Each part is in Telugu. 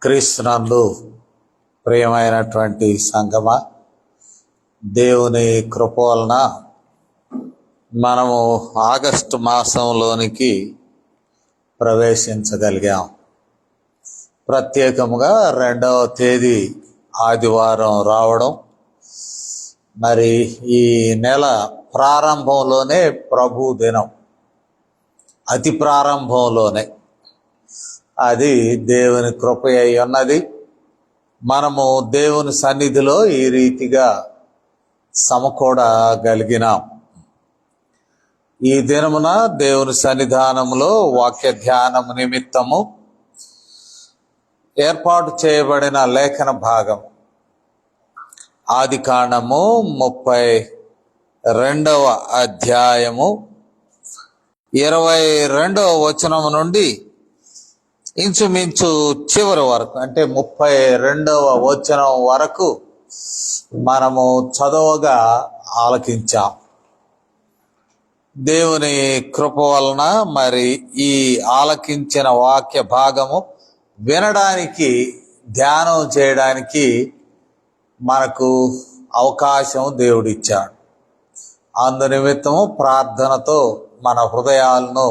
క్రీస్తునందు ప్రియమైనటువంటి సంగమ, దేవుని కృప వలన మనము ఆగస్టు మాసంలోనికి ప్రవేశించగలిగాం. ప్రత్యేకముగా 2వ తేదీ ఆదివారం రావడం, మరి ఈ నెల ప్రారంభంలోనే ప్రభు దినం, అతి ప్రారంభంలోనే అది దేవుని కృప అయి ఉన్నది. మనము దేవుని సన్నిధిలో ఈ రీతిగా సమకూడగలిగినాం. ఈ దినమున దేవుని సన్నిధానములో వాక్య ధ్యానము నిమిత్తము ఏర్పాటు చేయబడిన లేఖన భాగం ఆదికాండము 32వ అధ్యాయము 22వ వచనము నుండి ఇంచుమించు చివరి వరకు, అంటే 32వ వచనం వరకు మనము చదవగా ఆలకించాం. దేవుని కృప వలన మరి ఈ ఆలకించిన వాక్య భాగము వినడానికి, ధ్యానం చేయడానికి మనకు అవకాశం దేవుడిచ్చాడు. అందు నిమిత్తము ప్రార్థనతో మన హృదయాలను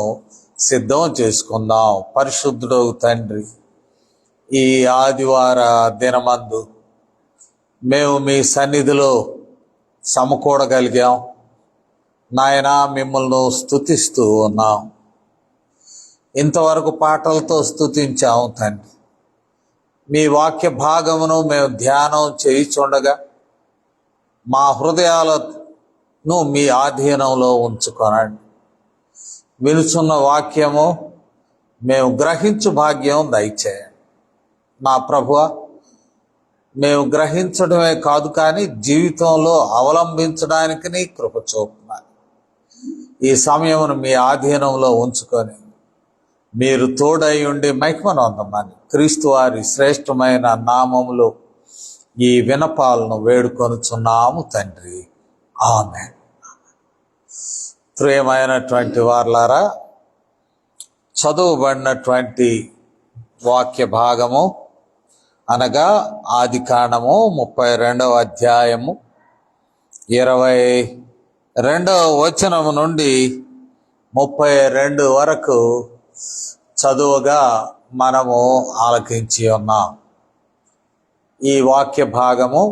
సిద్ధం చేసుకుందాం. పరిశుద్ధుడు తండ్రి, ఈ ఆదివార దినమందు మేము మీ సన్నిధిలో సమకూడగలిగాం. నాయనా, మిమ్మల్ని స్తుతిస్తూ ఉన్నాం. ఇంతవరకు పాటలతో స్తుతించాం తండ్రి. మీ వాక్య భాగమును మేము ధ్యానం చేయిచుండగా మా హృదయాలను మీ ఆధీనంలో ఉంచుకొనండి. వినుచున్న వాక్యము మేము గ్రహించు భాగ్యం దయచేయండి. మా ప్రభువా, మేము గ్రహించడమే కాదు కానీ జీవితంలో అవలంబించడానికి నీ కృప చూపున్నాను. ఈ సమయమును మీ ఆధీనంలో ఉంచుకొని మీరు తోడై ఉండి మహిమనొందమని క్రీస్తు వారి శ్రేష్టమైన నామములో ఈ వినపాలను వేడుకొనుచున్నాము తండ్రి, ఆమేన్. ప్రియమైనటువంటి వారలారా, చదువుబడినటువంటి వాక్య భాగము అనగా ఆదికాండము 32వ అధ్యాయము 22వ వచనము నుండి 32 వరకు చదువుగా మనము ఆలకించి ఉన్నాం. ఈ వాక్య భాగము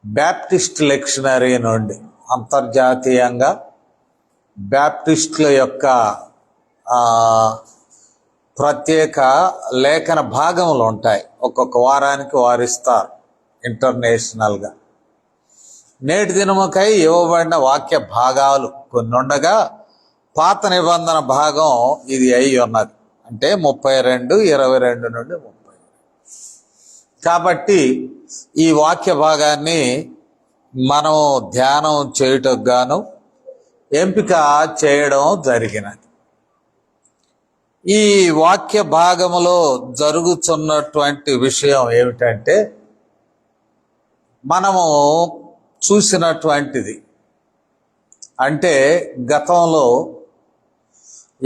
బ్యాప్టిస్ట్ లెక్షనరీ నుండి, అంతర్జాతీయంగా బ్యాప్టిస్టుల యొక్క ప్రత్యేక లేఖన భాగములు ఉంటాయి. ఒక్కొక్క వారానికి వారిస్తారు ఇంటర్నేషనల్గా. నేటి దినముకై ఇవ్వబడిన వాక్య భాగాలు కొన్ని ఉండగా పాత నిబంధన భాగం ఇది అయి ఉన్నది. అంటే 32, 22 నుండి 30. కాబట్టి ఈ వాక్య భాగాన్ని మనం ధ్యానం చేయుటకు గాను ఎంపిక చేయడం జరిగినది. ఈ వాక్య భాగములో జరుగుతున్నటువంటి విషయం ఏమిటంటే, మనము చూసినటువంటిది అంటే గతంలో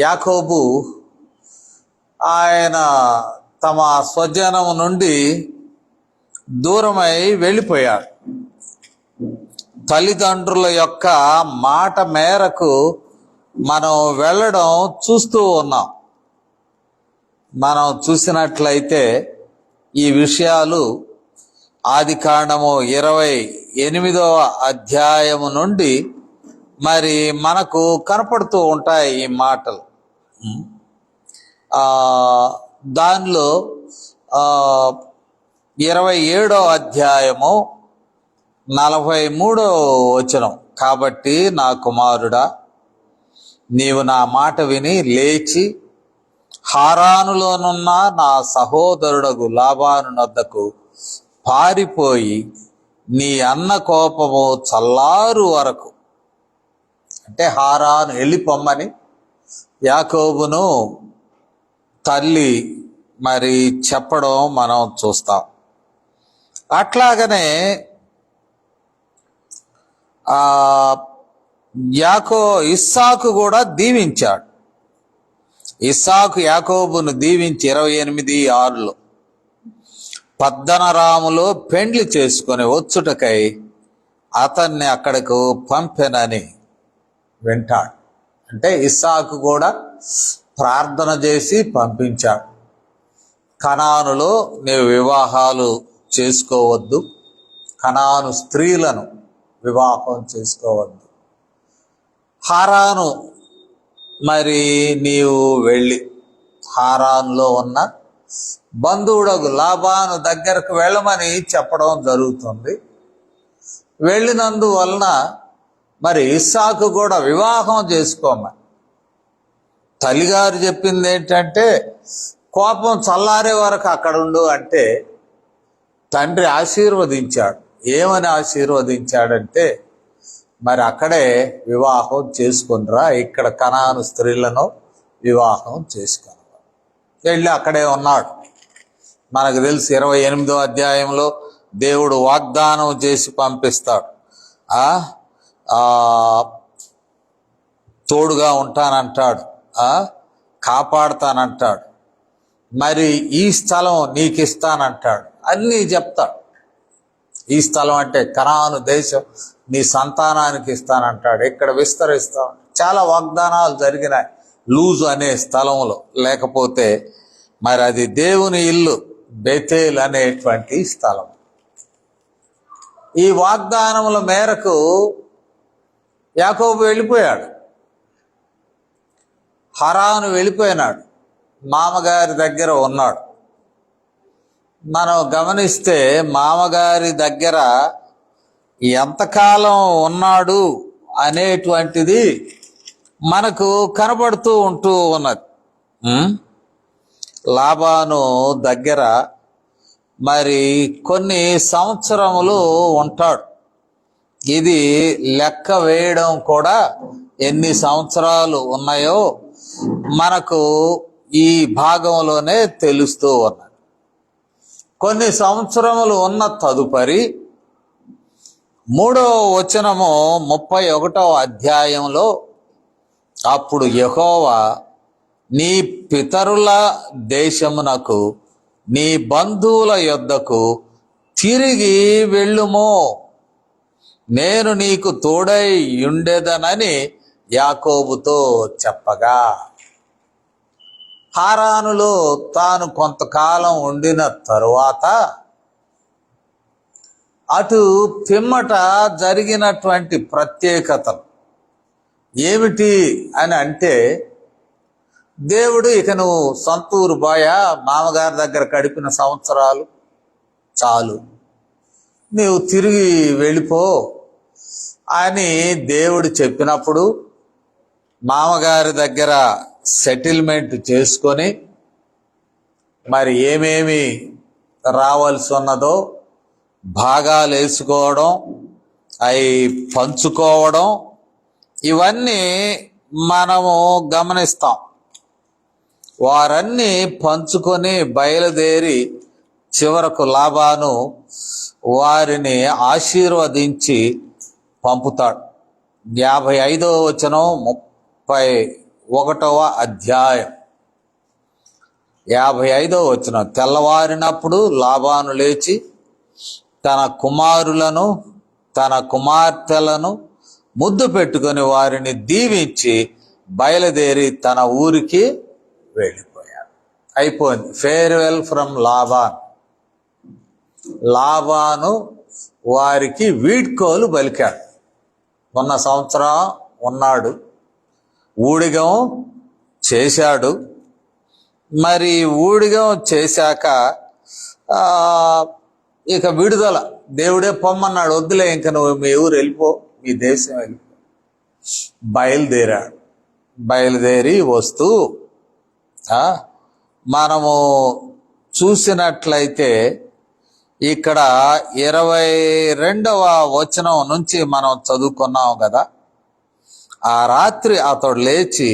యాకోబు ఆయన తమ స్వజనం నుండి దూరమై వెళ్ళిపోయాడు. తల్లిదండ్రుల యొక్క మాట మేరకు మనం వెళ్ళడం చూస్తూ ఉన్నాం. మనం చూసినట్లయితే ఈ విషయాలు ఆదికాండము 28వ అధ్యాయము నుండి మరి మనకు కనపడుతూ ఉంటాయి ఈ మాటలు. దానిలో 27వ అధ్యాయము 43వ వచనం, కాబట్టి నా కుమారుడా, నీవు నా మాట విని లేచి హారానులోనున్న నా సహోదరుడగు లాబాను నొద్దకు పారిపోయి నీ అన్న కోపము చల్లారు వరకు, అంటే హారాను వెళ్ళిపోమ్మని యాకోబును తల్లి మరి చెప్పడం మనం చూస్తాం. అట్లాగనే ఇస్సాకు కూడా దీవించాడు. ఇస్సాకు యాకోబును దీవించి 28:6 పద్దనరాములో పెండ్లి చేసుకొని వచ్చుటకై అతన్ని అక్కడకు పంపెనని వింటాడు. అంటే ఇస్సాకు కూడా ప్రార్థన చేసి పంపించాడు. కనానులో నీవు వివాహాలు చేసుకోవద్దు, కనాను స్త్రీలను వివాహం చేసుకోవద్దు. హారాను మరి నీవు వెళ్ళి హారాన్లో ఉన్న బంధువుడగు లాబాను దగ్గరకు వెళ్ళమని చెప్పడం జరుగుతుంది. వెళ్ళినందువలన మరి ఇస్సాకు కూడా వివాహం చేసుకోమని. తల్లిగారు చెప్పింది ఏంటంటే కోపం చల్లారే వరకు అక్కడ ఉండు అంటే తండ్రి ఆశీర్వదించాడు. ఏమని ఆశీర్వదించాడంటే మరి అక్కడే వివాహం చేసుకునిరా, ఇక్కడ కనాను స్త్రీలను వివాహం చేసుకుని వెళ్ళి అక్కడే ఉన్నాడు. మనకు తెలిసి 28వ అధ్యాయంలో దేవుడు వాగ్దానం చేసి పంపిస్తాడు, తోడుగా ఉంటానంటాడు, కాపాడుతానంటాడు, మరి ఈ స్థలం నీకు ఇస్తానంటాడు, అన్నీ చెప్తాడు. ఈ స్థలం అంటే కనాను దేశం నీ సంతానానికి ఇస్తానంటాడు, ఇక్కడ విస్తరిస్తాడు. చాలా వాగ్దానాలు జరిగినాయి లూజు అనే స్థలంలో. లేకపోతే మరి అది దేవుని ఇల్లు బెతేల్ అనేటువంటి స్థలం. ఈ వాగ్దానముల మేరకు యాకోబు వెళ్ళిపోయాడు, హరాను వెళ్ళిపోయినాడు, మామగారి దగ్గర ఉన్నాడు. మనం గమనిస్తే మామగారి దగ్గర ఎంతకాలం ఉన్నాడు అనేటువంటిది మనకు కనబడుతూ ఉంటూ ఉన్నది. లాబాను దగ్గర మరి కొన్ని సంవత్సరములు ఉంటాడు. ఇది లెక్క వేయడం కూడా ఎన్ని సంవత్సరాలు ఉన్నాయో మనకు ఈ భాగంలోనే తెలుస్తూ ఉన్నది. కొన్ని సంవత్సరములు ఉన్న తదుపరి 3వ వచనము 31వ అధ్యాయంలో అప్పుడు యెహోవా నీ పితరుల దేశమునకు నీ బంధువుల యొద్దకు తిరిగి వెళ్ళుము, నేను నీకు తోడై ఉండేదనని యాకోబుతో చెప్పగా, హారానులో తాను కొంతకాలం ఉండిన తరువాత అటు పిమ్మట జరిగినటువంటి ప్రత్యేకతలు ఏమిటి అని అంటే, దేవుడు ఇక నువ్వు సొంతూరు బాయా, మామగారి దగ్గర గడిపిన సంవత్సరాలు చాలు, నీవు తిరిగి వెళ్ళిపో అని దేవుడు చెప్పినప్పుడు మామగారి దగ్గర సెటిల్మెంట్ చేసుకొని మరి ఏమేమి రావాల్సి ఉన్నదో భాగాలు వేసుకోవడం, అవి పంచుకోవడం, ఇవన్నీ మనము గమనిస్తాం. వారన్నీ పంచుకొని బయలుదేరి చివరకు లాబాను వారిని ఆశీర్వదించి పంపుతాడు. 55వ వచనం 31వ అధ్యాయం 55వ వచనం. తెల్లవారినప్పుడు లాబాను లేచి తన కుమారులను తన కుమార్తెలను ముద్దు పెట్టుకొని వారిని దీవించి బయలుదేరి తన ఊరికి వెళ్ళిపోయాడు. అయిపోయింది. Farewell from Laban. లాబాను వారికి వీడ్కోలు పలికాడు. మొన్న సంవత్సరం ఉన్నాడు, ఊడిగం చేశాడు. మరి ఊడిగం చేశాక ఇక విడుదల, దేవుడే పొమ్మన్నాడు, వద్దులే ఇంక నువ్వు మీ ఊరు వెళ్ళిపో, మీ దేశం వెళ్ళిపో. బయలుదేరాడు. బయలుదేరి వస్తూ మనము చూసినట్లయితే ఇక్కడ 22వ వచనం నుంచి మనం చదువుకున్నాం కదా. ఆ రాత్రి అతడు లేచి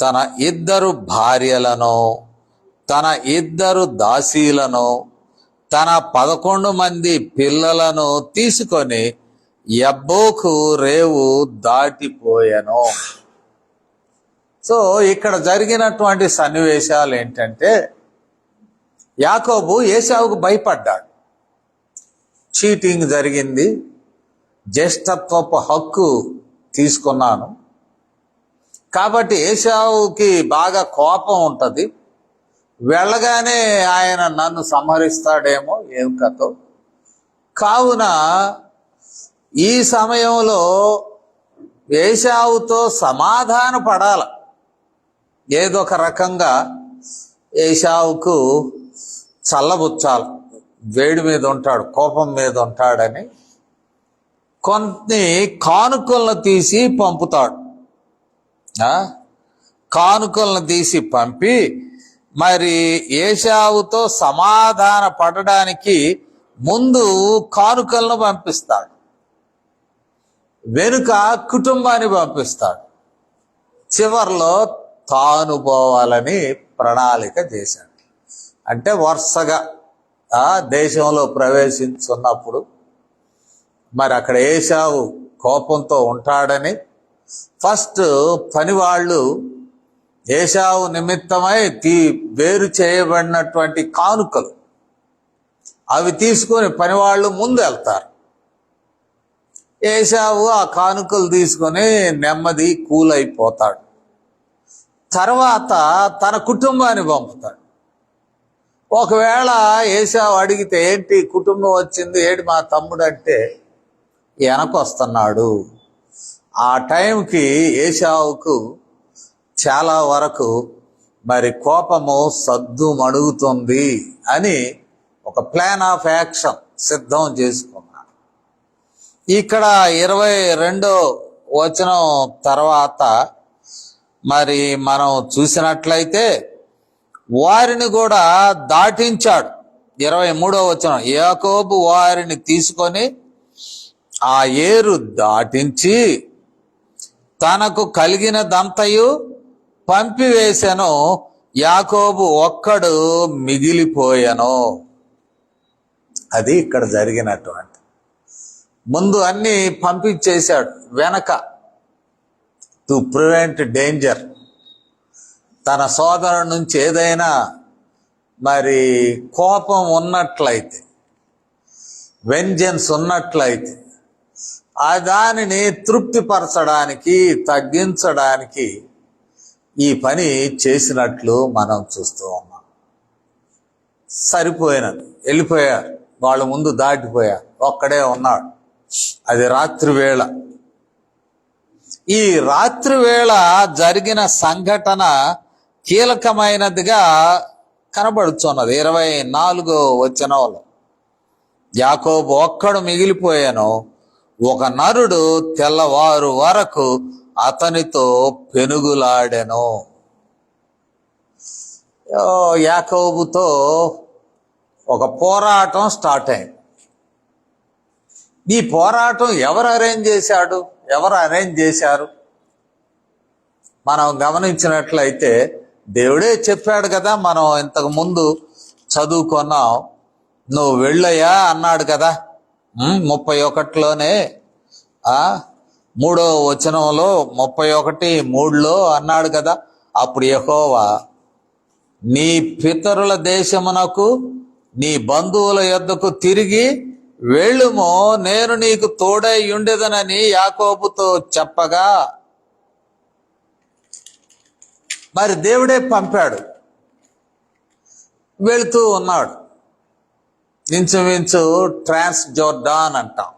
తన 2 భార్యలను, తన 2 దాసీలను, తన 11 మంది పిల్లలను తీసుకొని యబ్బోకు రేవు దాటిపోయాను. సో ఇక్కడ జరిగినటువంటి సన్నివేశాలు ఏంటంటే, యాకోబు ఏశావుకు భయపడ్డాడు. చీటింగ్ జరిగింది, జ్యేష్ఠత్వపు హక్కు తీసుకున్నాను కాబట్టి ఏశావుకి బాగా కోపం ఉంటుంది, వెళ్ళగానే ఆయన నన్ను సంహరిస్తాడేమో ఏం కథో. కావున ఈ సమయంలో ఏశావుతో సమాధాన పడాల, ఏదో ఒక రకంగా ఏశావుకు చల్లబుచ్చాలి. వేడి మీద ఉంటాడు, కోపం మీద ఉంటాడని కొన్ని కానుకలను తీసి పంపుతాడు. కానుకలను తీసి పంపి మరి ఏశావుతో సమాధాన పడడానికి ముందు కానుకలను పంపిస్తాడు, వెనుక కుటుంబాన్ని పంపిస్తాడు, చివర్లో తాను పోవాలని ప్రణాళిక చేశాడు. అంటే వరుసగా దేశంలో ప్రవేశించున్నప్పుడు మరి అక్కడ ఏశావు కోపంతో ఉంటాడని ఫస్ట్ పనివాళ్ళు ఏశావు నిమిత్తమై వేరు చేయబడినటువంటి కానుకలు అవి తీసుకొని పనివాళ్ళు ముందు వెళ్తారు. ఏశావు ఆ కానుకలు తీసుకొని నెమ్మది కూలైపోతాడు. తర్వాత తన కుటుంబాన్ని పంపుతాడు. ఒకవేళ ఏశావు అడిగితే ఏంటి కుటుంబం వచ్చింది, ఏంటి మా తమ్ముడు అంటే వెనకొస్తున్నాడు. ఆ టైంకి ఏశావుకు చాలా వరకు మరి కోపము సద్దు మడుగుతుంది అని ఒక ప్లాన్ ఆఫ్ యాక్షన్ సిద్ధం చేసుకున్నాడు. ఇక్కడ 22వ వచనం తర్వాత మరి మనం చూసినట్లయితే వారిని కూడా దాటించాడు. 23వ వచనం, యాకోబు వారిని తీసుకొని ఆ ఏరు దాటించి తనకు కలిగినదంతయు పంపివేశను, యాకోబు ఒక్కడు మిగిలిపోయాను. అది ఇక్కడ జరిగినటువంటి. ముందు అన్ని పంపించేశాడు, వెనక టు ప్రివెంట్ డేంజర్. తన సోదరుడి నుంచి ఏదైనా మరి కోపం ఉన్నట్లయితే, వెంజెన్స్ ఉన్నట్లయితే ఆ దానిని తృప్తిపరచడానికి తగ్గించడానికి ఈ పని చేసినట్లు మనం చూస్తూ ఉన్నాం. సరిపోయినది, వెళ్ళిపోయారు, వాళ్ళ ముందు దాటిపోయారు, ఒక్కడే ఉన్నాడు. అది రాత్రి వేళ. ఈ రాత్రి వేళ జరిగిన సంఘటన కీలకమైనదిగా కనబడుతున్నది. 24వ వచనంలో యాకోబు ఒక్కడు మిగిలిపోయాను, ఒక నరుడు తెల్లవారు వరకు అతనితో పెనుగులాడెను. యాకోబుతో ఒక పోరాటం స్టార్ట్ అయింది. ఈ పోరాటం ఎవరు అరేంజ్ చేశారు? మనం గమనించినట్లయితే దేవుడే చెప్పాడు కదా, మనం ఇంతకు ముందు చదువుకున్నాం. నువ్వు వెళ్ళయ్యా అన్నాడు కదా 31లోనే, 3వ వచనంలో 31:3 అన్నాడు కదా. అప్పుడు యెహోవా నీ పితరుల దేశమునకు నీ బంధువుల యొద్దకు తిరిగి వెళ్ళుము, నేను నీకు తోడై ఉండేదనని యాకోబుతో చెప్పగా మరి దేవుడే పంపాడు. వెళుతూ ఉన్నాడు. ఇంచుమించు ట్రాన్స్ జోర్డాన్ అంటాం,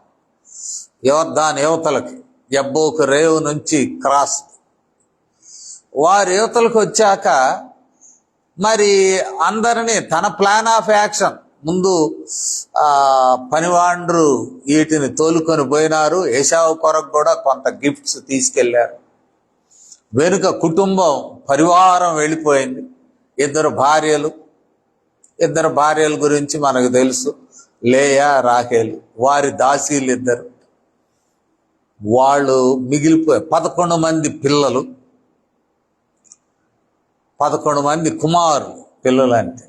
యోర్దాన్ యువతలకి, యబ్బోకు రేవు నుంచి క్రాస్. వారి యువతలకు వచ్చాక మరి అందరినీ తన ప్లాన్ ఆఫ్ యాక్షన్ ముందు పనివాండ్రు వీటిని తోలుకొని పోయినారు. ఏశావు కొరకు కూడా కొంత గిఫ్ట్స్ తీసుకెళ్లారు. వెనుక కుటుంబం పరివారం వెళ్ళిపోయింది. 2 భార్యల గురించి మనకు తెలుసు, లేయా రాహేలు. వారి దాసీలు 2, వాళ్ళు మిగిలిపోయారు. 11 మంది పిల్లలు, 11 మంది పిల్లలు అంటే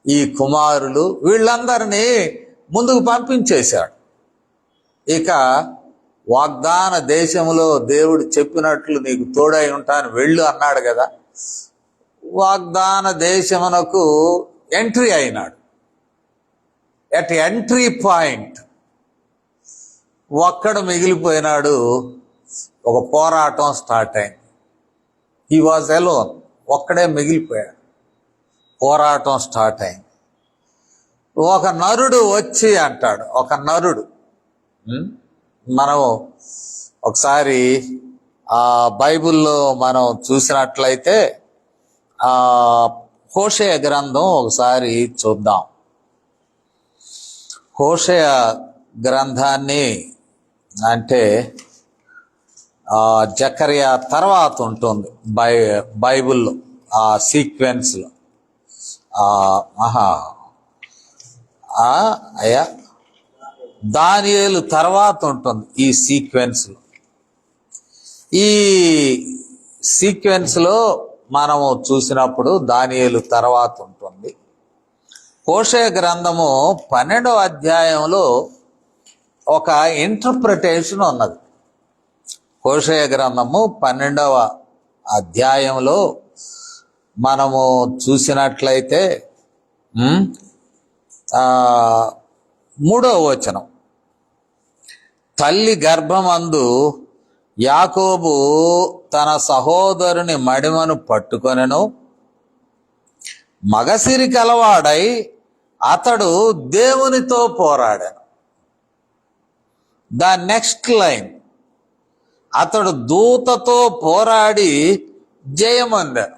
ఈ కుమారులు వీళ్ళందరినీ ముందుకు పంపించేశాడు. ఇక వాగ్దాన దేశంలో దేవుడు చెప్పినట్లు నీకు తోడై ఉంటాను వెళ్ళు అన్నాడు కదా. వాగ్దాన దేశమునకు ఎంట్రీ అయినాడు. ఎట్ ఎంట్రీ పాయింట్ ఒక్కడు మిగిలిపోయినాడు. ఒక పోరాటం స్టార్ట్ అయింది. హీ వాజ్ అలోన్, ఒక్కడే మిగిలిపోయాడు. పోరాటం స్టార్ట్ అయింది. ఒక నరుడు వచ్చి అంటాడు, ఒక నరుడు. మనం ఒకసారి బైబిల్లో మనం చూసినట్లయితే హోషేయ గ్రంథం ఒకసారి చూద్దాం. హోషేయ గ్రంథాన్ని అంటే జకర్యా తర్వాత ఉంటుంది బైబిల్లో ఆ సీక్వెన్స్లో. అయ్యా దానియేలు తర్వాత ఉంటుంది ఈ సీక్వెన్స్లో. ఈ సీక్వెన్స్లో మనము చూసినప్పుడు దానియేలు తర్వాత ఉంటుంది. హోషేయ గ్రంథము 12వ అధ్యాయంలో ఒక ఇంటర్ప్రిటేషన్ ఉన్నది. హోషేయ గ్రంథము 12వ అధ్యాయంలో మనము చూసినట్లయితే 3వ వచనం, తల్లి గర్భమందు యాకోబు తన సహోదరుని మడిమను పట్టుకొనెను, మగసిరి కలవాడై అతడు దేవునితో పోరాడాను. ద నెక్స్ట్ లైన్, అతడు దూతతో పోరాడి జయమొందాను.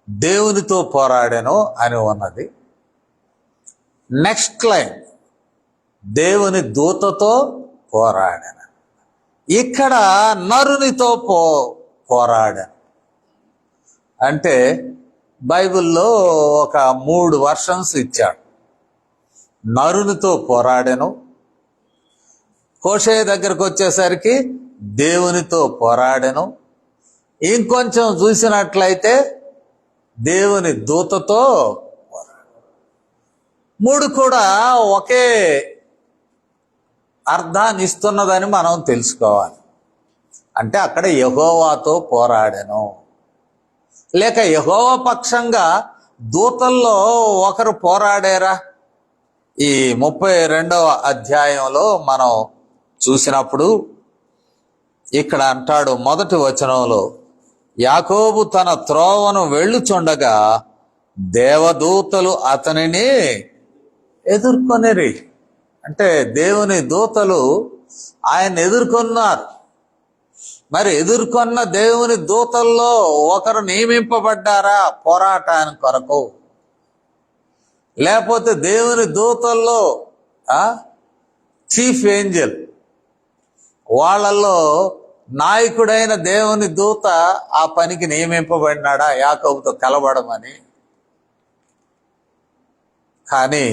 దేవునితో పోరాడాను అని ఉన్నది. నెక్స్ట్ లైన్, దేవుని దూతతో పోరాడాను. ఇక్కడ నరునితో పోరాడాను అంటే బైబిల్లో ఒక 3 వర్షన్స్ ఇచ్చాడు. నరునితో పోరాడాను, హోషేయ దగ్గరకు వచ్చేసరికి దేవునితో పోరాడాను, ఇంకొంచెం చూసినట్లయితే దేవుని దూతతో పోరాడాను. 3 కూడా ఒకే అర్థాన్ని ఇస్తున్నదని మనం తెలుసుకోవాలి. అంటే అక్కడ యెహోవాతో పోరాడాను, లేక యెహోవా పక్షంగా దూతల్లో ఒకరు పోరాడారా? ఈ 32వ అధ్యాయంలో మనం చూసినప్పుడు ఇక్కడ అంటాడు, మొదటి వచనంలో, యాకోబు తన త్రోవను వెళ్ళుచుండగా దేవదూతలు అతనిని ఎదుర్కొనిరి. అంటే దేవుని దూతలు ఆయన ఎదుర్కొన్నారు. మరి ఎదుర్కొన్న దేవుని దూతల్లో ఒకరు నియమింపబడ్డారా పోరాటానికి కొరకు? లేకపోతే దేవుని దూతల్లో చీఫ్ ఏంజల్ వాళ్ళల్లో నాయకుడైన దేవుని దూత ఆ పనికి నియమింపబడినాడా యాకోబుతో కలబడమని? కానీ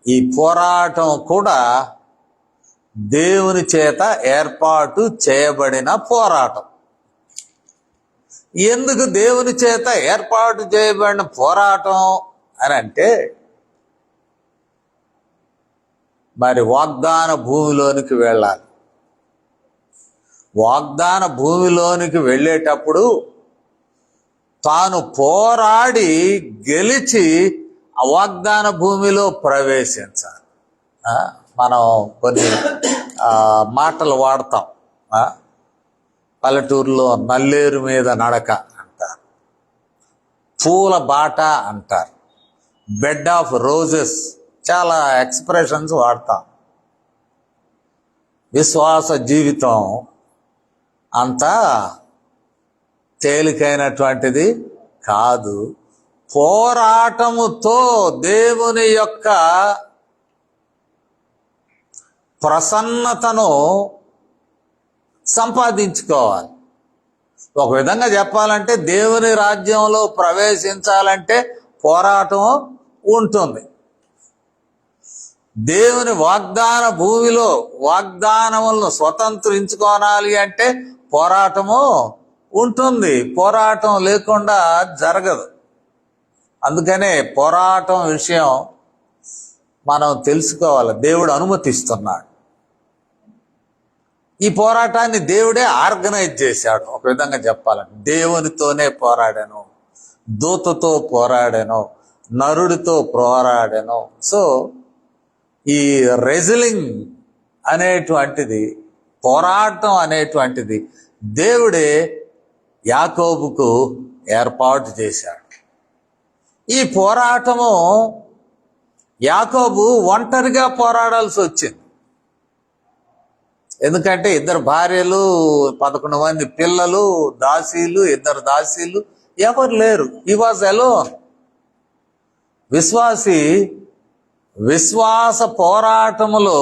ఈ పోరాటం కూడా దేవుని చేత ఏర్పాటు చేయబడిన పోరాటం. ఎందుకు దేవుని చేత ఏర్పాటు చేయబడిన పోరాటం అని అంటే, మరి వాగ్దాన భూమిలోనికి వెళ్ళాలి. వాగ్దాన భూమిలోనికి వెళ్ళేటప్పుడు తాను పోరాడి గెలిచి ఆ వాగ్దాన భూమిలో ప్రవేశించాలి. మనం కొన్ని మాటలు వాడతాం. పల్లెటూరులో నల్లేరు మీద నడక అంటారు, పూల బాట అంటారు, బెడ్ ఆఫ్ రోజెస్, చాలా ఎక్స్ప్రెషన్స్ వాడతాం. విశ్వాస జీవితం అంతా తేలికైనటువంటిది కాదు. పోరాటముతో దేవుని యొక్క ప్రసన్నతను సంపాదించుకోవాలి. ఒక విధంగా చెప్పాలంటే దేవుని రాజ్యంలో ప్రవేశించాలంటే పోరాటం ఉంటుంది. దేవుని వాగ్దాన భూమిలో వాగ్దానములను స్వతంత్రించుకోవాలి అంటే పోరాటము ఉంటుంది. పోరాటం లేకుండా జరగదు. అందుకనే పోరాటం విషయం మనం తెలుసుకోవాలి. దేవుడు అనుమతిస్తున్నాడు. ఈ పోరాటాన్ని దేవుడే ఆర్గనైజ్ చేశాడు. ఒక విధంగా చెప్పాలంటే దేవునితోనే పోరాడాను, దూతతో పోరాడాను, నరుడితో పోరాడాను. సో ఈ రెజ్లింగ్ అనేటువంటిది, పోరాటం అనేటువంటిది దేవుడే యాకోబుకు ఏర్పాటు చేశాడు. ఈ పోరాటము యాకోబు ఒంటరిగా పోరాడాల్సి వచ్చింది. ఎందుకంటే 2 భార్యలు, 11 మంది పిల్లలు, దాసీలు, 2 దాసీలు, ఎవరు లేరు. హి వాజ్ అలోన్. విశ్వాసి విశ్వాస పోరాటములో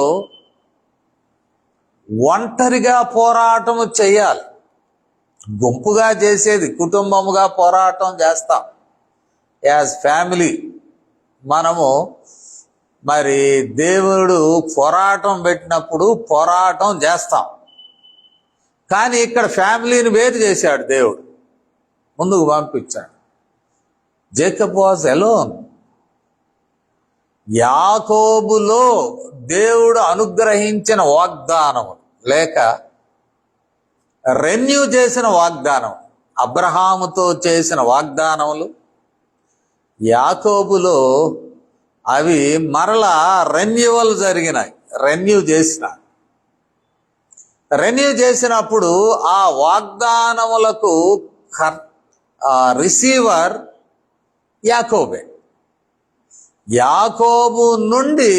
ఒంటరిగా పోరాటము చేయాలి. గుంపుగా చేసేది, కుటుంబముగా పోరాటం చేస్తాం. యాజ్ ఫ్యామిలీ మనము మరి దేవుడు పోరాటం పెట్టినప్పుడు పోరాటం చేస్తాం. కానీ ఇక్కడ ఫ్యామిలీని వేరు చేశాడు దేవుడు, ముందుకు పంపించాడు. Jacob was alone. యాకోబులో దేవుడు అనుగ్రహించిన వాగ్దానం లేక రెన్యూ చేసిన వాగ్దానం, అబ్రహాముతో చేసిన వాగ్దానములు యాకోబులో అవి మరలా రెన్యువల్ జరిగినాయి. రెన్యూ చేసినప్పుడు ఆ వాగ్దానములకు రిసీవర్ యాకోబే. యాకోబు నుండి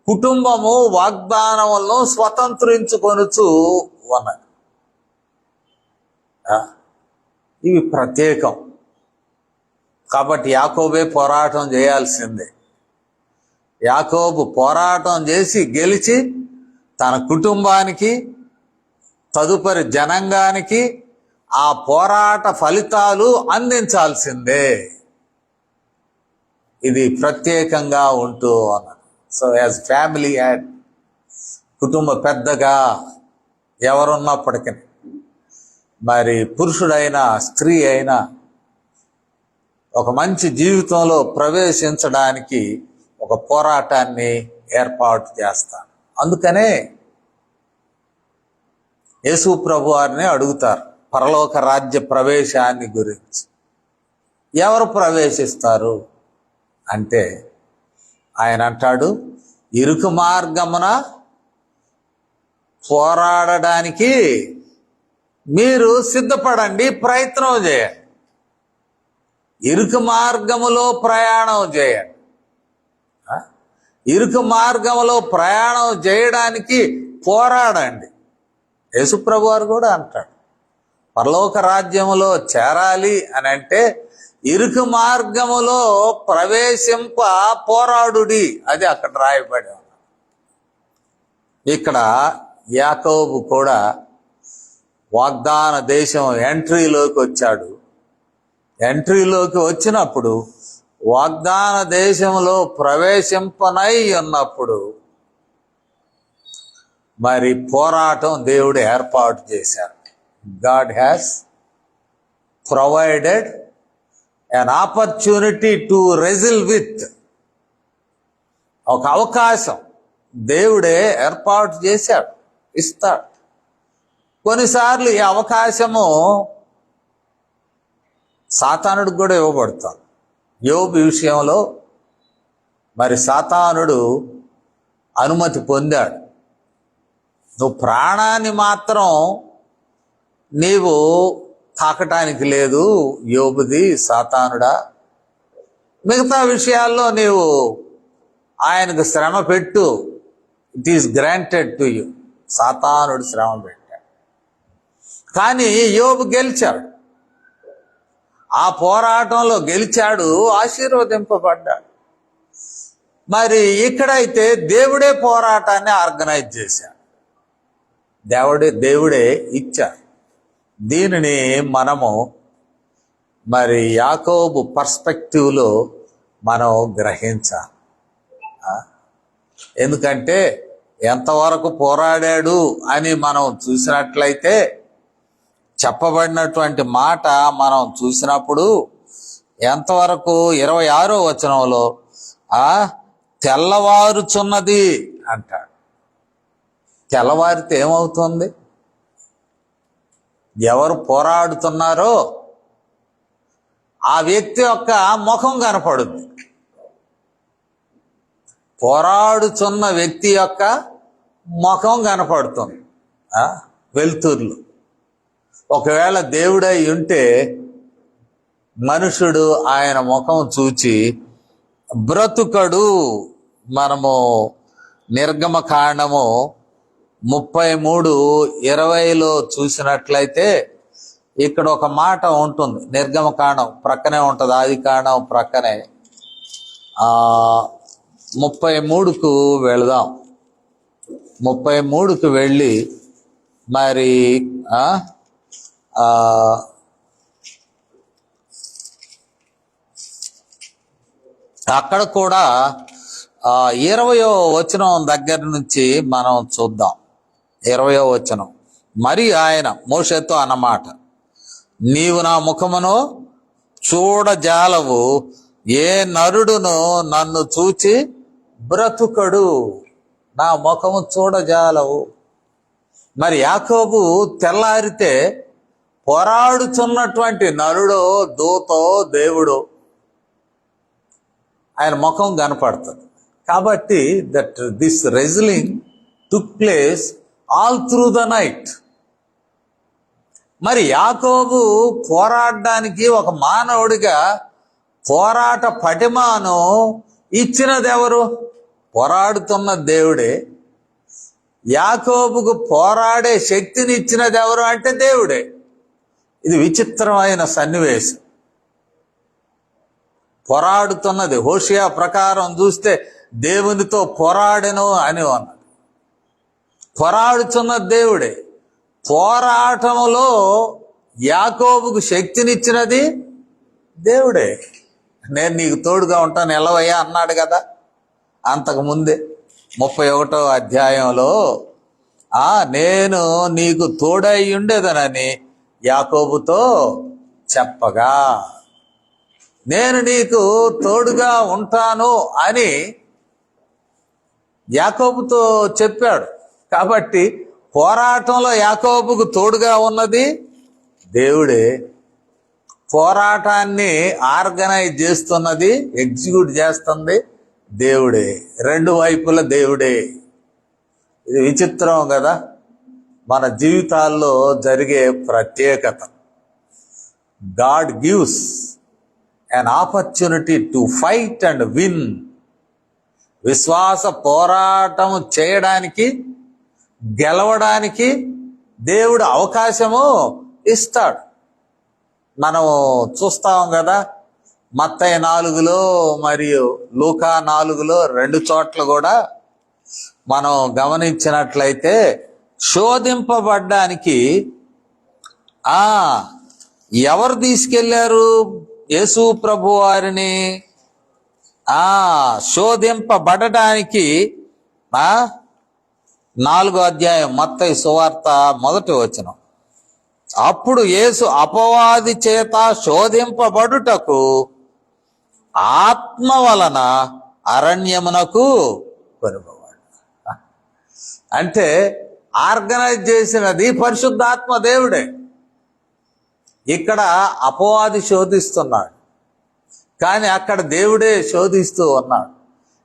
కుటుంబము వాగ్దానములను స్వతంత్రించుకొనుచు ఉన్నది. ఇవి ప్రత్యేకం కాబట్టి యాకోబే పోరాటం చేయాల్సిందే. యాకోబు పోరాటం చేసి గెలిచి తన కుటుంబానికి, తదుపరి జనాంగానికి ఆ పోరాట ఫలితాలు అందించాల్సిందే. ఇది ప్రత్యేకంగా ఉంటూ అన్నది. సో యాజ్ ఫ్యామిలీ యాడ్, కుటుంబ పెద్దగా ఎవరున్నప్పటికీ, మరి పురుషుడైనా స్త్రీ అయినా ఒక మంచి జీవితంలో ప్రవేశించడానికి ఒక పోరాటాన్ని ఏర్పాటు చేస్తాను. అందుకనే యేసు ప్రభు వారిని అడుగుతారు పరలోక రాజ్య ప్రవేశాన్ని గురించి. ఎవరు ప్రవేశిస్తారు అంటే ఆయన అంటాడు, ఇరుకు మార్గమున పోరాడడానికి మీరు సిద్ధపడండి, ప్రయత్నం చేయండి. ఇరుకు మార్గములో ప్రయాణం చేయండి. ఇరుకు మార్గములో ప్రయాణం చేయడానికి పోరాడండి. యేసుప్రభు వారు కూడా అంటాడు, పరలోక రాజ్యములో చేరాలి అని అంటే ఇరుకు మార్గములో ప్రవేశింప పోరాడుడి. అది అక్కడ రాయబడి ఉంది. ఇక్కడ యాకోబు కూడా వాగ్దాన దేశం ఎంట్రీలోకి వచ్చాడు. ఎంట్రీలోకి వచ్చినప్పుడు వాగ్దాన దేశంలో ప్రవేశింపనై ఉన్నప్పుడు మరి పోరాటం దేవుడు ఏర్పాటు చేశారు. God has provided an opportunity to wrestle with. ఒక అవకాశం దేవుడే ఏర్పాటు చేశాడు, ఇస్తాడు. కొన్నిసార్లు ఈ అవకాశము సాతానుడికి కూడా ఇవ్వబడతాడు. యోబు విషయంలో మరి సాతానుడు అనుమతి పొందాడు. నువ్వు ప్రాణాన్ని మాత్రం నీవు తాకటానికి లేదు యోబుది సాతానుడా, మిగతా విషయాల్లో నీవు ఆయనకు శ్రమ పెట్టు, it is granted to you. సాతానుడు శ్రమ పెట్టాడు. కానీ యోబు గెలిచాడు. ఆ పోరాటంలో గెలిచాడు, ఆశీర్వదింపబడ్డాడు. మరి ఇక్కడైతే దేవుడే పోరాటాన్ని ఆర్గనైజ్ చేశాడు, దేవుడే ఇచ్చాడు. దీనిని మనము మరి యాకోబు పర్స్పెక్టివ్లో మనం గ్రహించాలి. ఎందుకంటే ఎంతవరకు పోరాడాడు అని మనం చూసినట్లయితే, చెప్పబడినటువంటి మాట మనం చూసినప్పుడు ఎంతవరకు 26వ వచనంలో తెల్లవారుచున్నది అంటాడు. తెల్లవారితే ఏమవుతుంది? ఎవరు పోరాడుతున్నారో ఆ వ్యక్తి యొక్క ముఖం కనపడుద్ది. పోరాడుచున్న వ్యక్తి యొక్క ముఖం కనపడుతుంది వెలుతుర్లు. ఒకవేళ దేవుడై ఉంటే మనుషుడు ఆయన ముఖం చూచి బ్రతుకడు. మనము నిర్గమకాండము 33:20 చూసినట్లయితే ఇక్కడ ఒక మాట ఉంటుంది. నిర్గమకాండం ప్రక్కనే ఉంటుంది, ఆదికాండం ప్రక్కనే. 33కు వెళదాం. 33కు వెళ్ళి మరి అక్కడ కూడా 20వ వచనం దగ్గర నుంచి మనం చూద్దాం. 20వ వచనం. మరి ఆయన మోషేతో అన్నమాట, నీవు నా ముఖమును చూడజాలవు, ఏ నరుడును నన్ను చూచి బ్రతుకడు. నా ముఖము చూడజాలవు. మరి యాకోబు తెల్లారితే పోరాడుచున్నటువంటి నరుడో దూతో దేవుడో ఆయన ముఖం కనపడుతుంది. కాబట్టి this wrestling took place all through the night. మరి యాకోబు పోరాడడానికి ఒక మానవుడిగా పోరాట పటిమాను ఇచ్చినది ఎవరు? పోరాడుతున్న దేవుడే. యాకోబుకు పోరాడే శక్తిని ఇచ్చినది ఎవరు అంటే దేవుడే. ఇది విచిత్రమైన సన్నివేశం. పోరాడుతున్నది హోషియా ప్రకారం చూస్తే దేవునితో పోరాడెను అని అన్నది. పోరాడుతున్న దేవుడే. పోరాటంలో యాకోబుకు శక్తినిచ్చినది దేవుడే. నేను నీకు తోడుగా ఉంటాను ఎలవయ్యా అన్నాడు కదా అంతకుముందే 31వ అధ్యాయంలో. నేను నీకు తోడై ఉండేదనని యాకోబుతో చెప్పగా, నేను నీకు తోడుగా ఉంటాను అని యాకోబుతో చెప్పాడు. కాబట్టి పోరాటంలో యాకోబుకు తోడుగా ఉన్నది దేవుడే. పోరాటాన్ని ఆర్గనైజ్ చేస్తున్నది, ఎగ్జిక్యూట్ చేస్తుంది దేవుడే. రెండు వైపుల దేవుడే. ఇది విచిత్రం కదా మన జీవితాల్లో జరిగే ప్రత్యేకత. God gives an opportunity to fight and win. విశ్వాస పోరాటం చేయడానికి, గెలవడానికి దేవుడు అవకాశము ఇస్తాడు. మనం చూస్తాం కదా మత్తయి 4లో మరియు లూకా 4లో 2 చోట్ల కూడా మనం గమనించినట్లయితే శోధింపబడ్డానికి ఎవరు తీసుకెళ్లారు యేసు ప్రభు వారిని? శోధింపబడటానికి 4వ అధ్యాయం మత్తయి సువార్త 1వ వచనం. అప్పుడు యేసు అపవాది చేత శోధింపబడుటకు ఆత్మ వలన అరణ్యమునకు కొనుగోవాడు. అంటే ఆర్గనైజ్ చేసినది పరిశుద్ధాత్మ దేవుడే. ఇక్కడ అపవాది శోధిస్తున్నాడు, కానీ అక్కడ దేవుడే శోధిస్తూ ఉన్నాడు.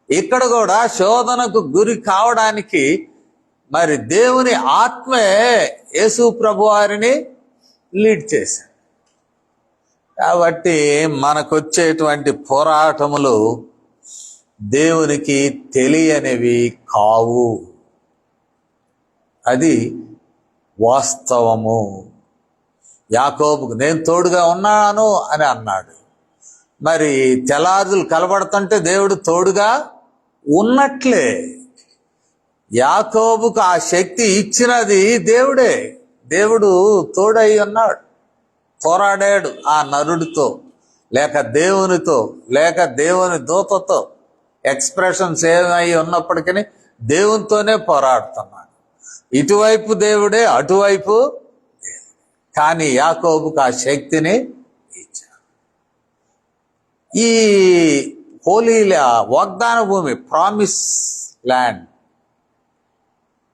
ఇక్కడ కూడా శోధనకు గురి కావడానికి మరి దేవుని ఆత్మే యేసు ప్రభు వారిని లీడ్ చేశాడు. కాబట్టి మనకొచ్చేటువంటి పోరాటములు దేవునికి తెలియనివి కావు. అది వాస్తవము. యాకోబుకు నేను తోడుగా ఉన్నాను అని అన్నాడు. మరి తెల్లారులు కలబడుతుంటే దేవుడు తోడుగా ఉన్నట్లే. యాకోబుకు ఆ శక్తి ఇచ్చినది దేవుడే. దేవుడు తోడై ఉన్నాడు. పోరాడాడు ఆ నరుడితో, లేక దేవునితో, లేక దేవుని దూతతో. ఎక్స్ప్రెషన్స్ ఏమై ఉన్నప్పటికీ దేవునితోనే పోరాడుతున్నాడు. ఇటువైపు దేవుడే, అటువైపు దేవుడే. కానీ యాకోబుకు ఆ శక్తిని ఇచ్చాడు. ఈ హోలీలా వాగ్దాన భూమి, ప్రామిస్ ల్యాండ్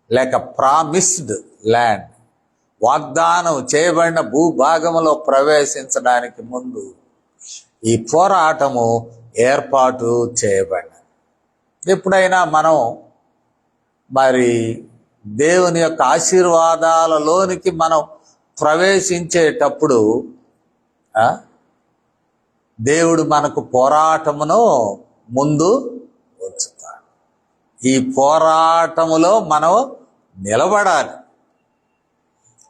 లేక ప్రామిస్డ్ ల్యాండ్, వాగ్దానం చేయబడిన భూభాగంలో ప్రవేశించడానికి ముందు ఈ పోరాటము ఏర్పాటు చేయబడినది. ఎప్పుడైనా మనం మరి దేవుని యొక్క ఆశీర్వాదాలలోనికి మనం ప్రవేశించేటప్పుడు దేవుడు మనకు పోరాటమును ముందు ఉంచుతాడు. ఈ పోరాటములో మనం నిలబడాలి.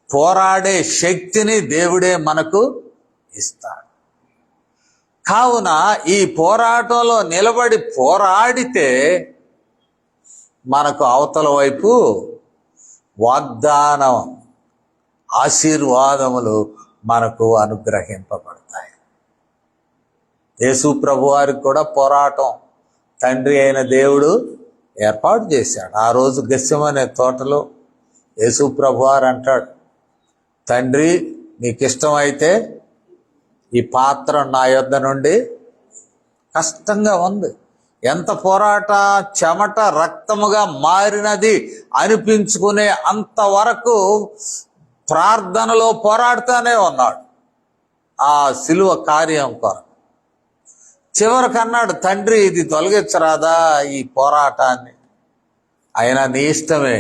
పోరాడే శక్తిని దేవుడే మనకు ఇస్తాడు. కావున ఈ పోరాటంలో నిలబడి పోరాడితే మనకు అవతల వైపు వాగ్దానం, ఆశీర్వాదములు మనకు అనుగ్రహింపబడతాయి. యేసు ప్రభువారికి కూడా పోరాటం తండ్రి అయిన దేవుడు ఏర్పాటు చేశాడు. ఆ రోజు గెత్సెమనే తోటలో యేసు ప్రభువారు అంటాడు, తండ్రి నీకు ఇష్టమైతే ఈ పాత్ర నా యొద్ద నుండి, కష్టంగా ఉంది, ఎంత పోరాట, చెమట రక్తముగా మారినది అనిపించుకునే అంతవరకు ప్రార్థనలో పోరాడుతూనే ఉన్నాడు ఆ సిలువ కార్యం కొరకు. చివరికి అన్నాడు, తండ్రి ఇది తొలగించరాదా ఈ పోరాటాన్ని? అయినా నీ ఇష్టమే,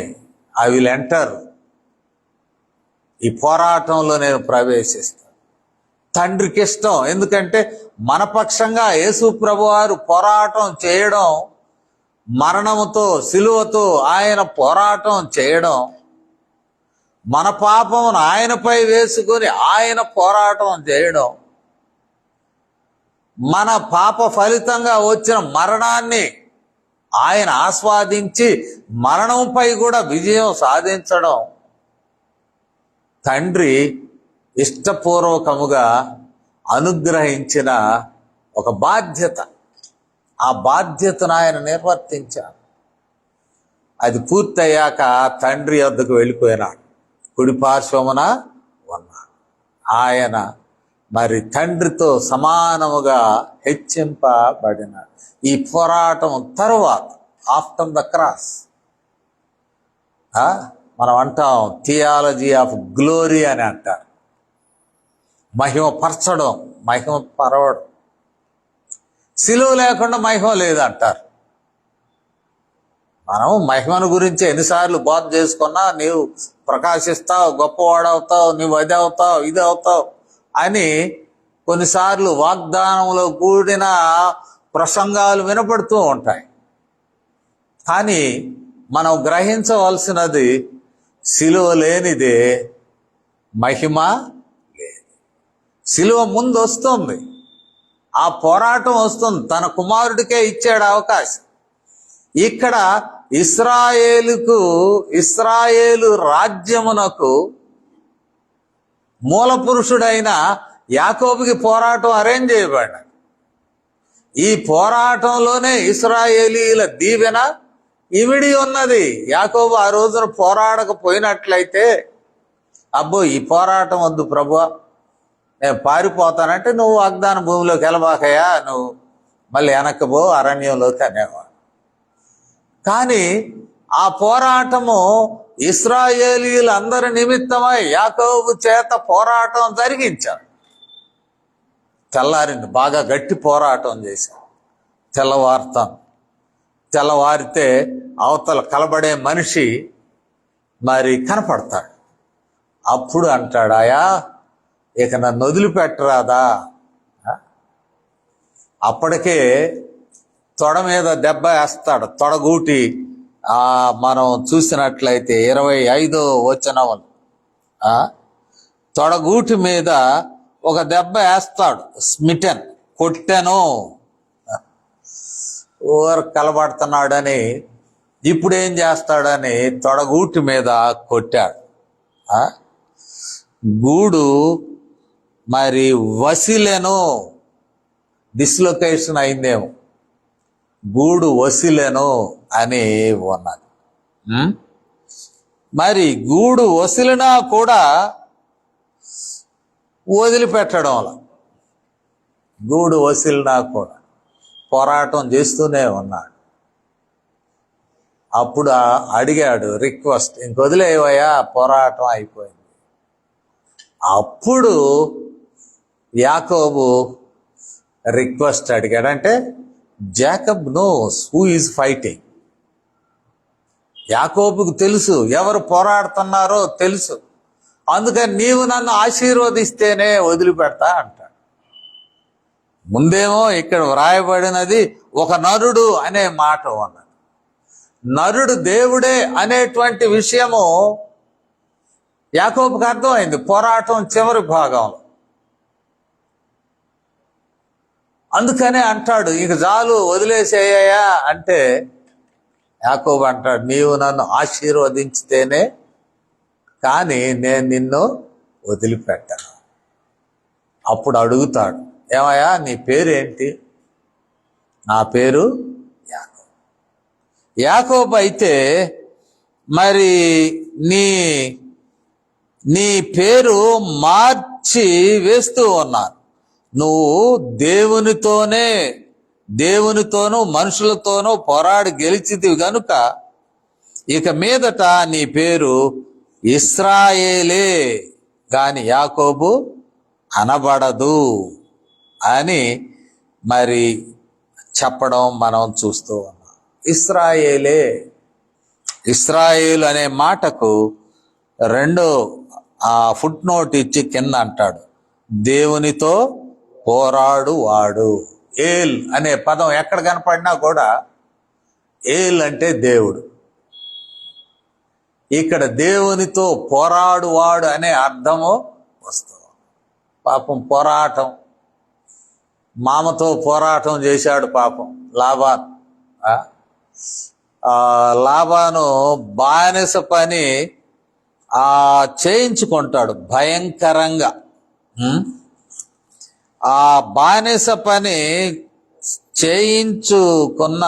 ఐ విల్ ఎంటర్, ఈ పోరాటంలో నేను ప్రవేశిస్తాను. తండ్రికి ఇష్టం. ఎందుకంటే మన పక్షంగా యేసు ప్రభువారు పోరాటం చేయడం, మరణముతో సిలువతో ఆయన పోరాటం చేయడం, మన పాపమును ఆయనపై వేసుకొని ఆయన పోరాటం చేయడం, మన పాప ఫలితంగా వచ్చిన మరణాన్ని ఆయన ఆస్వాదించి మరణంపై కూడా విజయం సాధించడం తండ్రి ఇష్టపూర్వకముగా అనుగ్రహించిన ఒక బాధ్యత. ఆ బాధ్యతను ఆయన నిర్వర్తించాడు. అది పూర్తయ్యాక తండ్రి వద్దకు వెళ్ళిపోయినాడు, కుడి పార్శ్వమున ఉన్నాడు. ఆయన మరి తండ్రితో సమానముగా హెచ్చింపబడినాడు. ఈ పోరాటం తరువాత, ఆఫ్టర్ ద క్రాస్, మనం అంటాం థియాలజీ ఆఫ్ గ్లోరీ అని అంటారు. మహిమ పరచడం, మహిమ పరవడం. సిలువ లేకుండా మహిమ లేదంటారు. మనం మహిమను గురించి ఎన్నిసార్లు బోధ చేసుకున్నా, నీవు ప్రకాశిస్తావు, గొప్పవాడవుతావు, నీవు అది అవుతావు, ఇది అవుతావు అని కొన్నిసార్లు వాగ్దానంలో కూడిన ప్రసంగాలు వినపడుతూ ఉంటాయి. కానీ మనం గ్రహించవలసినది, సిలువ లేనిదే మహిమ లేదు. సిలువ ముందు వస్తుంది, ఆ పోరాటం వస్తుంది, తన కుమారుడికే ఇచ్చాడు అవకాశం. ఇక్కడ ఇశ్రాయేలు రాజ్యమునకు మూల పురుషుడైన యాకోబుకి పోరాటం అరేంజ్ చేయబడినది. ఈ పోరాటంలోనే ఇశ్రాయేలీల దీవెన ఇమిడి ఉన్నది. యాకోబు ఆ రోజున పోరాడకపోయినట్లయితే, అబ్బో ఈ పోరాటం వద్దు ప్రభువా, నేను పారిపోతానంటే, నువ్వు వాగ్దాన భూమిలోకి వెళ్ళబాకయా, నువ్వు మళ్ళీ వెనక్కిపో అరణ్యంలోకి అనేవాడు. కానీ ఆ పోరాటము ఇశ్రాయేలీలందరి నిమిత్తమై యాకోబు చేత పోరాటం జరిగించాడు. తెల్లారింది, బాగా గట్టి పోరాటం చేశాడు. తెల్లవారితే అవతల కలబడే మనిషి మరి కనపడతాడు. అప్పుడు అంటాడు, ఆయా ఇక నన్ను వదిలిపెట్టరాదా? అప్పటికే తొడ మీద దెబ్బ వేస్తాడు, తొడగూటి. మనం చూసినట్లయితే 25వ వచనములు, తొడగూటి మీద ఒక దెబ్బ వేస్తాడు, స్మిటన్, కొట్టెను. ఓవర్ కలబడుతున్నాడని ఇప్పుడు ఏం చేస్తాడని తొడగూటి మీద కొట్టాడు. గూడు మరి వసిలెను, డిస్లొకేషన్ అయిందేమో, గూడు వసిలెను అని ఉన్నది. మరి గూడు వసిలినా కూడా వదిలిపెట్టడం వల్ల, గూడు వసిలినా కూడా పోరాటం చేస్తూనే ఉన్నాడు. అప్పుడు అడిగాడు, రిక్వెస్ట్, ఇంకొదిలేవయ్యా, పోరాటం అయిపోయింది. అప్పుడు యాకోబు రిక్వెస్ట్ అడిగాడు. అంటే Jacob knows who is fighting. యాకోబుకు తెలుసు ఎవరు పోరాడుతున్నారో తెలుసు. అందుకని నీవు నన్ను ఆశీర్వదిస్తేనే వదిలిపెడతా అంటాడు. ముందేమో ఇక్కడ వ్రాయబడినది ఒక నరుడు అనే మాట ఉన్నది. నరుడు దేవుడే అనేటువంటి విషయము యాకోబుకు అర్థమైంది పోరాటం చివరి భాగంలో. అందుకనే అంటాడు ఇక చాలు వదిలేసేయ్యా అంటే యాకోబు అంటాడు నీవు నన్ను ఆశీర్వదించితేనే కానీ నేను నిన్ను వదిలిపెట్టాను. అప్పుడు అడుగుతాడు ఏమయ్యా నీ పేరేంటి? నా పేరు యాకోబు. యాకోబు అయితే మరి నీ పేరు మార్చి వేస్తూ ఉన్నాను. నువ్వు దేవునితోనూ మనుషులతోనూ పోరాడి గెలిచితివి గనుక ఇక మీదట నీ పేరు ఇశ్రాయేలే గాని యాకోబు అనబడదు అని మరి చెప్పడం మనం చూస్తూ ఉన్నాం. ఇశ్రాయేలు అనే మాటకు రెండో ఫుట్ నోట్ ఇచ్చి కింద అంటాడు దేవునితో పోరాడు వాడు. ఏల్ అనే పదం ఎక్కడ కనపడినా కూడా ఏల్ అంటే దేవుడు. ఇక్కడ దేవునితో పోరాడువాడు అనే అర్థము వస్తుంది. పాపం పోరాటం, మామతో పోరాటం చేశాడు పాపం లాబాను. లాబాను బానిస పని చేయించుకుంటాడు భయంకరంగా. ఆ బానిస పని చేయించుకున్న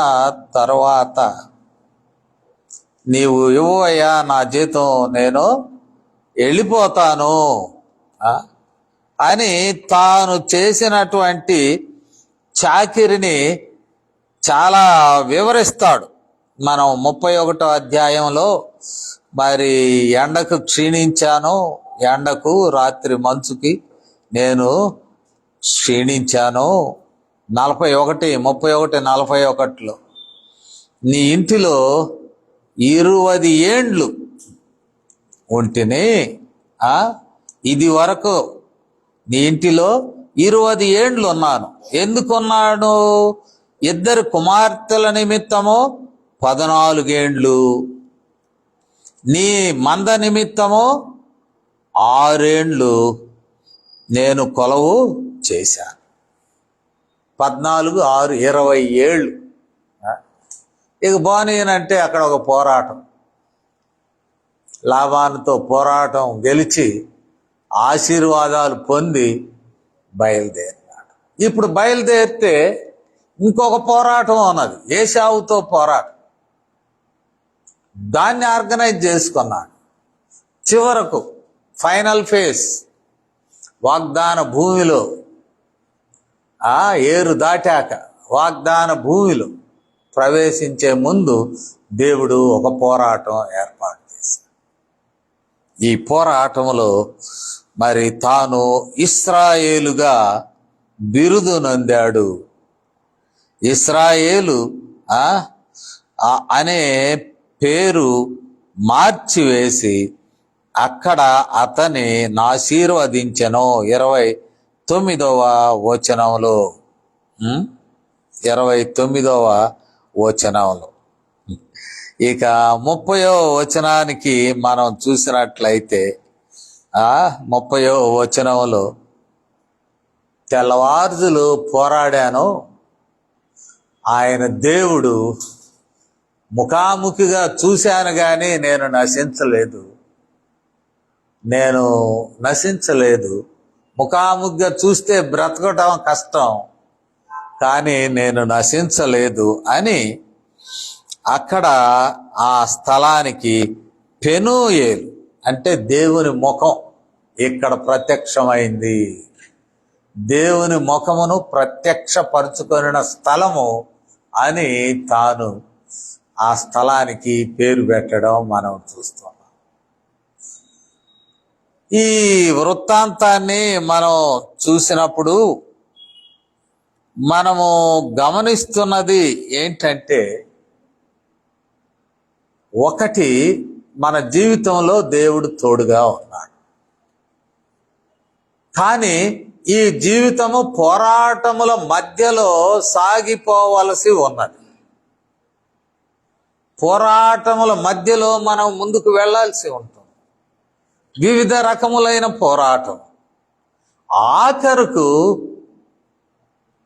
తర్వాత నీవు ఇవ్వయ్యా నా జీతం నేను వెళ్ళిపోతాను అని తాను చేసినటువంటి చాకిరిని చాలా వివరిస్తాడు. మనం 31వ అధ్యాయంలో మరి ఎండకు క్షీణించాను, ఎండకు రాత్రి మంచుకి నేను క్షీణించాను. 31:41 నీ ఇంటిలో 20 ఏండ్లు ఉంటిని. ఇది వరకు నీ ఇంటిలో 20 ఏండ్లు ఉన్నాను. ఎందుకున్నాను? 2 కుమార్తెల నిమిత్తము 14 ఏండ్లు, నీ మంద నిమిత్తము 6 ఏండ్లు నేను కొలవు చేశాను. 14, 6, 20 ఏళ్ళు. ఇక బానేనంటే అక్కడ ఒక పోరాటం, లాబానుతో పోరాటం గెలిచి ఆశీర్వాదాలు పొంది బయలుదేరినాడు. ఇప్పుడు బయలుదేరితే ఇంకొక పోరాటం ఉన్నది, ఏశావుతో పోరాటం. దాన్ని ఆర్గనైజ్ చేసుకున్నాడు. చివరకు ఫైనల్ ఫేజ్ వాగ్దాన భూమిలో ఏరు దాటాక వాగ్దాన భూమిలో ప్రవేశించే ముందు దేవుడు ఒక పోరాటం ఏర్పాటు చేశాడు. ఈ పోరాటంలో మరి తాను ఇశ్రాయేలుగా బిరుదు నొందాడు. ఇశ్రాయేలు అనే పేరు మార్చివేసి అక్కడ అతని ఆశీర్వదించెను. 29వ వచనంలో 29వ వచనంలో ఇక 30వ వచనానికి మనం చూసినట్లయితే 30వ వచనంలో తెల్లవారుజులు పోరాడాను, ఆయన దేవుడు ముఖాముఖిగా చూశాను కానీ నేను నశించలేదు. ముఖాముఖిగా చూస్తే బ్రతకటం కష్టం, కానీ నేను నశించలేదు అని అక్కడ ఆ స్థలానికి పెనూయేలు అంటే దేవుని ముఖం ఇక్కడ ప్రత్యక్షమైంది. దేవుని ముఖమును ప్రత్యక్షపరుచుకొనిన స్థలము అని తాను ఆ స్థలానికి పేరు పెట్టడం మనం చూస్తున్నాం. ఈ వృత్తాంతాన్ని మనం చూసినప్పుడు మనము గమనిస్తున్నది ఏంటంటే, ఒకటి, మన జీవితంలో దేవుడు తోడుగా ఉన్నాడు. కానీ ఈ జీవితము పోరాటముల మధ్యలో సాగిపోవలసి ఉన్నది. పోరాటముల మధ్యలో మనం ముందుకు వెళ్ళాల్సి ఉంటుంది. వివిధ రకములైన పోరాటం. ఆఖరుకు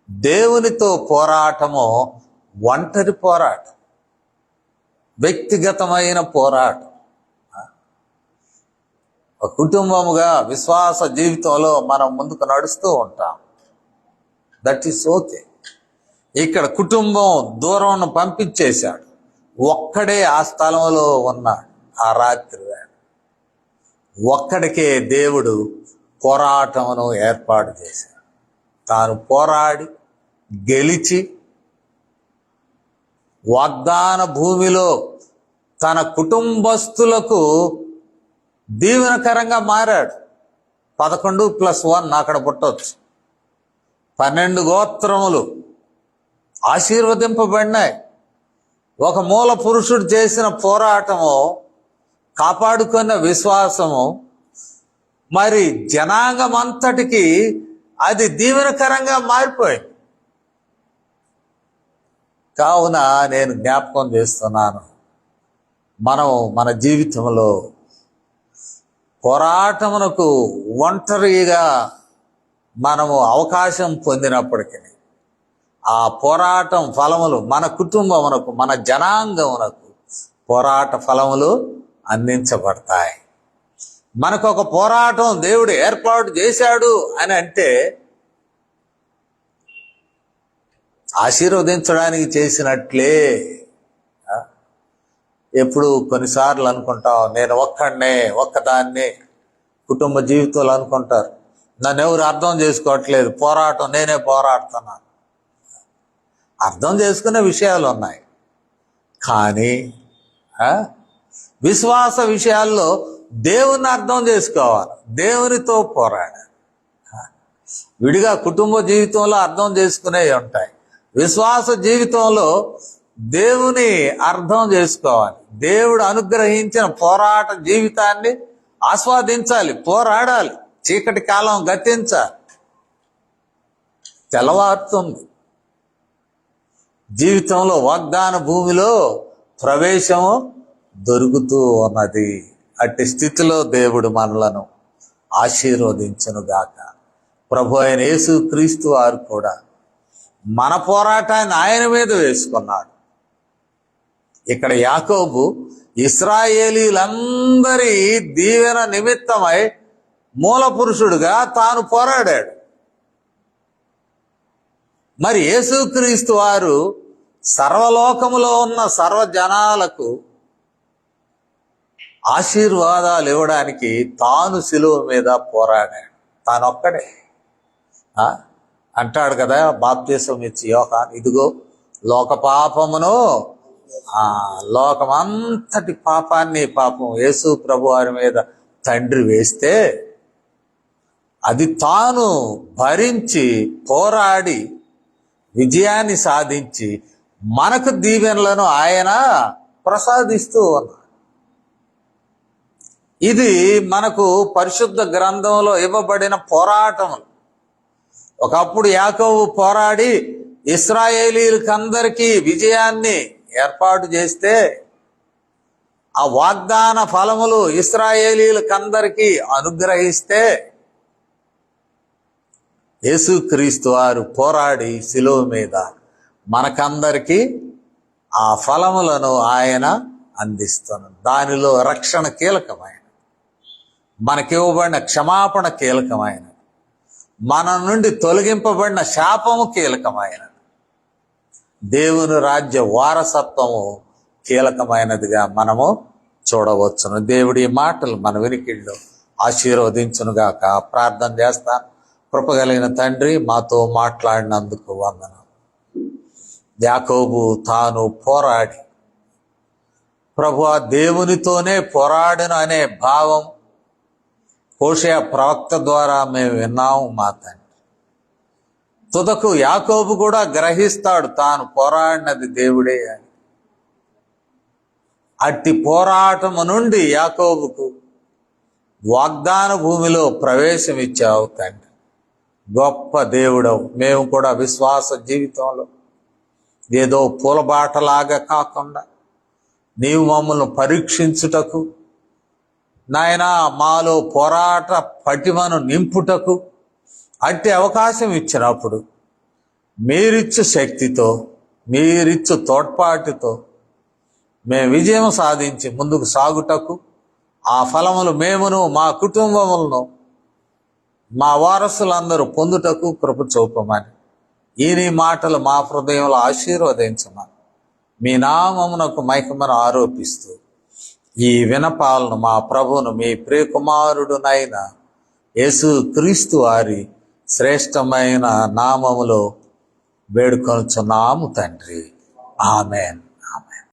దేవునితో పోరాటము ఒంటరి పోరాటం, వ్యక్తిగతమైన పోరాటం. ఒక కుటుంబముగా విశ్వాస జీవితంలో మనం ముందుకు నడుస్తూ ఉంటాం. That is okay. ఇక్కడ కుటుంబం దూరం పంపించేశాడు, ఒక్కడే ఆ స్థలంలో ఉన్నాడు. ఆ రాత్రి వేళ ఒక్కడికే దేవుడు పోరాటమును ఏర్పాటు చేశాడు. తాను పోరాడి గెలిచి వాగ్దాన భూమిలో తన కుటుంబస్తులకు దీవెనకరంగా మారాడు. 11+1 అక్కడ పుట్టవచ్చు. 12 గోత్రములు ఆశీర్వదింపబడినాయి. ఒక మూల పురుషుడు చేసిన పోరాటము, కాపాడుకున్న విశ్వాసము, మరి జనాంగమంతటికి అది దీవెనకరంగా మారిపోయింది. కావున నేను జ్ఞాపకం చేస్తున్నాను, మనం మన జీవితంలో పోరాటమునకు ఒంటరిగా మనము అవకాశం పొందినప్పటికీ ఆ పోరాటం ఫలములు మన కుటుంబమునకు, మన జనాంగమునకు పోరాట ఫలములు అందించబడతాయి. మనకు ఒక పోరాటం దేవుడు ఏర్పాటు చేశాడు అని అంటే ఆశీర్వదించడానికి చేసినట్లే. ఎప్పుడు కొన్నిసార్లు అనుకుంటాం, నేను ఒక్కదాన్నే కుటుంబ జీవితాలు అనుకుంటారు, నన్ను ఎవరు అర్థం చేసుకోవట్లేదు, పోరాటం నేనే పోరాడుతున్నాను. అర్థం చేసుకునే విషయాలు ఉన్నాయి, కానీ విశ్వాస విషయాల్లో దేవుని అర్థం చేసుకోవాలి, దేవునితో పోరాడాలి. విడిగా కుటుంబ జీవితంలో అర్థం చేసుకునేవి ఉంటాయి. విశ్వాస జీవితంలో దేవుని అర్థం చేసుకోవాలి. దేవుడు అనుగ్రహించిన పోరాట జీవితాన్ని ఆస్వాదించాలి, పోరాడాలి. చీకటి కాలం గతించాలి. తెల్లవారుతుంది. జీవితంలో వాగ్దాన భూమిలో ప్రవేశము దొరుకుతూ ఉన్నది. అట్టి స్థితిలో దేవుడు మనలను ఆశీర్వదించునుగాక. ప్రభు అయిన యేసు క్రీస్తు వారు కూడా మన పోరాటాన్ని ఆయన మీద వేసుకున్నాడు. ఇక్కడ యాకోబు ఇశ్రాయేలీలందరి దీవెన నిమిత్తమై మూల పురుషుడుగా తాను పోరాడాడు. మరి యేసుక్రీస్తు వారు సర్వలోకములో ఉన్న సర్వజనాలకు ఆశీర్వాదాలు ఇవ్వడానికి తాను శిలువ మీద పోరాడాడు. తానొక్కడే అంటాడు కదా, బాప్తిసం ఇచ్చి యోహాను, ఇదిగో లోక పాపమును, లోకమంతటి పాపాన్ని పాపం యేసు ప్రభు వారి మీద తండ్రి వేస్తే అది తాను భరించి పోరాడి విజయాన్ని సాధించి మనకు దీవెనలను ఆయన ప్రసాదిస్తూ ఉన్నాడు. ఇది మనకు పరిశుద్ధ గ్రంథంలో ఇవ్వబడిన పోరాటములు. ఒకప్పుడు యాకోబు పోరాడి ఇశ్రాయేలీలకందరికీ విజయాన్ని ఏర్పాటు చేస్తే ఆ వాగ్దాన ఫలములు ఇశ్రాయేలీలకందరికీ అనుగ్రహిస్తే యేసుక్రీస్తు వారు పోరాడి శిలువ మీద మనకందరికీ ఆ ఫలములను ఆయన అందిస్తున్నాడు. దానిలో రక్షణ కీలకమైనది, మనకివ్వబడిన క్షమాపణ కీలకమైనది, మన నుండి తొలగింపబడిన శాపము కీలకమైనది, దేవుని రాజ్య వారసత్వము కీలకమైనదిగా మనము చూడవచ్చును. దేవుడి మాటలు మన వినికిడిలో ఆశీర్వదించునుగాక. ప్రార్థన చేస్తాను. కృపగలిగిన తండ్రి, మాతో మాట్లాడినందుకు వందనం. యాకోబు తాను పోరాడి ప్రభువా దేవునితోనే పోరాడను అనే భావం హోషేయ ప్రవక్త ద్వారా మేము విన్నాము. మా తండ్రి తుదకు యాకోబు కూడా గ్రహిస్తాడు తాను పోరాడినది దేవుడే అని. అట్టి పోరాటము నుండి యాకోబుకు వాగ్దాన భూమిలో ప్రవేశం ఇచ్చావు తండ్రి. గొప్ప దేవుడవు. మేము కూడా విశ్వాస జీవితంలో ఏదో పూలబాటలాగా కాకుండా నీవు మమ్మల్ని పరీక్షించుటకు, నాయనా మాలో పోరాట పటిమను నింపుటకు అట్టి అవకాశం ఇచ్చినప్పుడు మీరిచ్చు శక్తితో, మీరిచ్చు తోడ్పాటుతో మేము విజయం సాధించి ముందుకు సాగుటకు, ఆ ఫలములు మేమును మా కుటుంబములను మా వారసులందరూ పొందుటకు కృప చూపమని ఈ నీ మాటలు మా హృదయంలో ఆశీర్వదించమని మీ నామమునకు మహిమను ఆరోపిస్తూ ఈ వినపాలను మా ప్రభువును మీ ప్రియకుమారుడునైన యేసు క్రీస్తు వారి శ్రేష్టమైన నామములో వేడుకొనుచున్నాము తండ్రి. ఆమెన్.